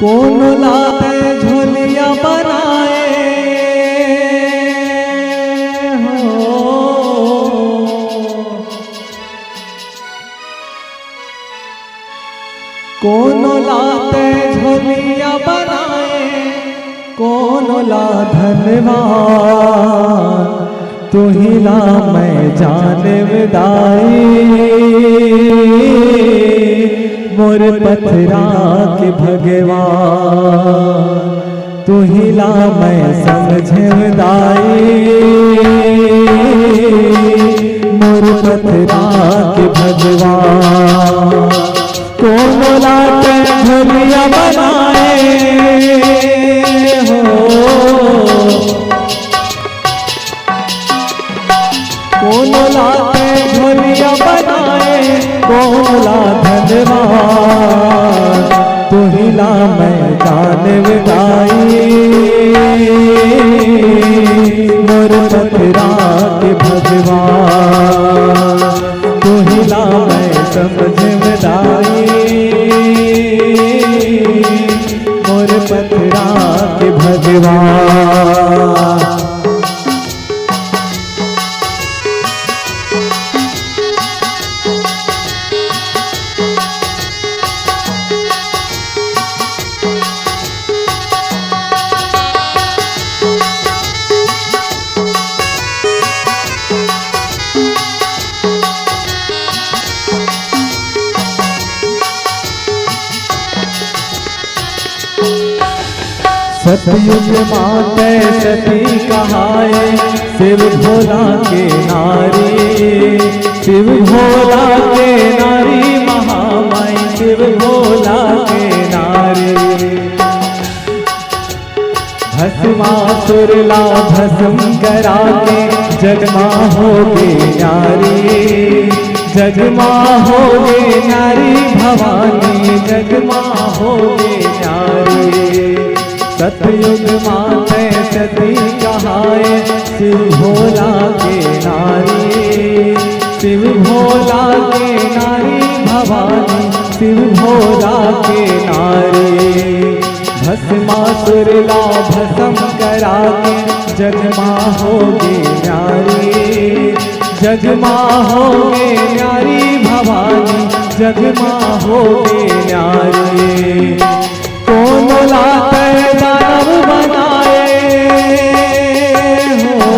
कौन लाते झोलिया बनाए हो, कौन लाते झोलिया बनाए, कौन ला धनवान तू ही ला मैं जाने विदाई, मोर पथरा के भगवान तू ही ला मैं समझे विदाई, मोर पथरा के भगवान कौन लाते झोलिया बनाए हो, कौन लाते झोलिया बनाए, कौन ला धनवान तू ही ला मैं जान विदाई, मोर पथरा के भगवान तू ही ला मैं समझ विदाई, मोर पथरा के भगवान। सतयुग माते सती कहाए शिव भोला के नारी, शिव भोला के नारी महामाई, शिव भोला के नारी भस्मासुर ला भस्म करा के जगमा होगे नारी, जगमा होगे नारी भवानी, जगमा होगे नारी। सतयुग माते सती कहाए शिव भोला के नारी, शिव भोला के नारी भवानी, शिव भोला के नारी भस्मासुर ला भस्म करा के जगमा होगे नारी, जगमा होगे नारी भवानी, जगमा होगे नारी। कौन लाते दानव बनाए हो,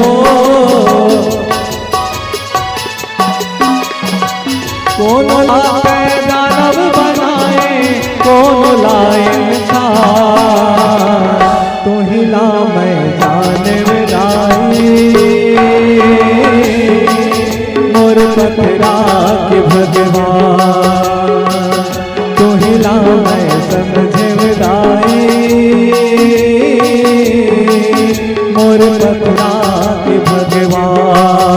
कौन लाते दानव बनाए, कौन लाए इंसान तू ही ला मैं जान विदाई, मोर पथरा के भगवान तू ही ला मैं समझे विदाई, मोर पथरा के भगवान।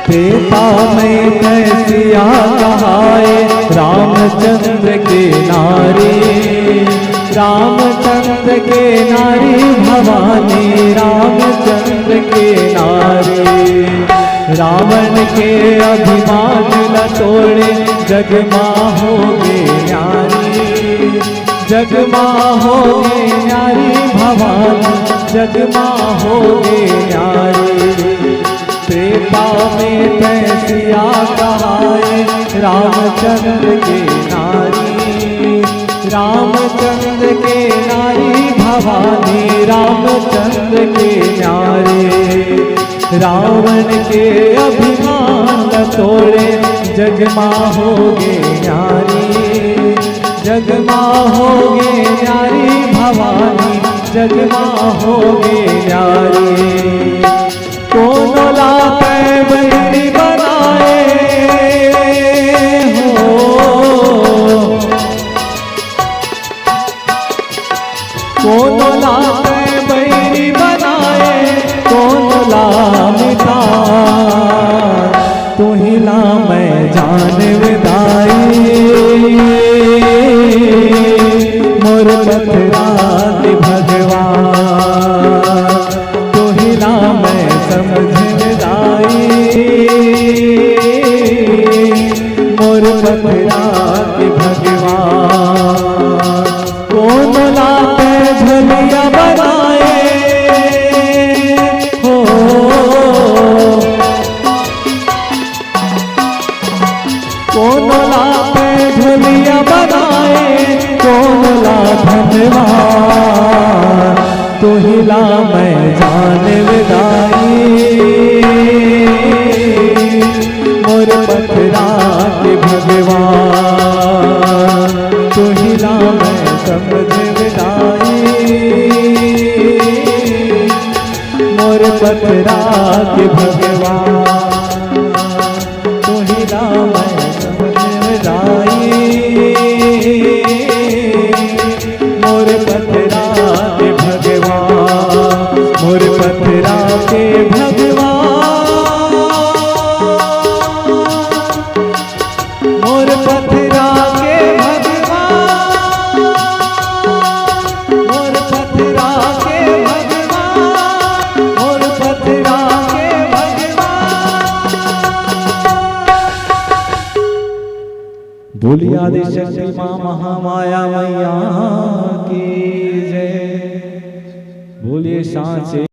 त्रेता में कैसिया कहाए रामचंद्र के नारी, रामचंद्र के नारी भवानी, रामचंद्र के नारी रावण के अभिमान न तोड़े जगमा होगे नारी, जगमा होगे नारी भवानी, जगमा होगे नारी। त्रेता में कैसिया कहाए रामचंद्र के नारी, रामचंद्र के नारी भवानी, रामचंद्र के नारी रावण के अभिमान तोड़े जगमा होगे नारी, जगमा होगे नारी भवानी, जगमा होगे नारी। कौन लाते बंदी बनाए हो, कौन ला जान विदाई मोर पथरा के भगवान तो हिला मैं समझ विदाई मोर पथरा के भगवान कौन लाते झलिया बनाए हो कौन लाते झलिया बनाए कौन ला धन्यवाद तो हिला मैं जान विदाई मोर पथरा के भगवान तो हिला मैं समझ विदाई मोर पथरा के भगवान तो हिला मैं समझ विदाई मोर पथरा के भगवान मोर पथरा के भगवान मोर पथरा के भगवान मोर पथरा के भगवान मोर पथरा के भगवान। बोलिए आदि शक्ति मां महामाया मैया की जय। बोलिए सांचे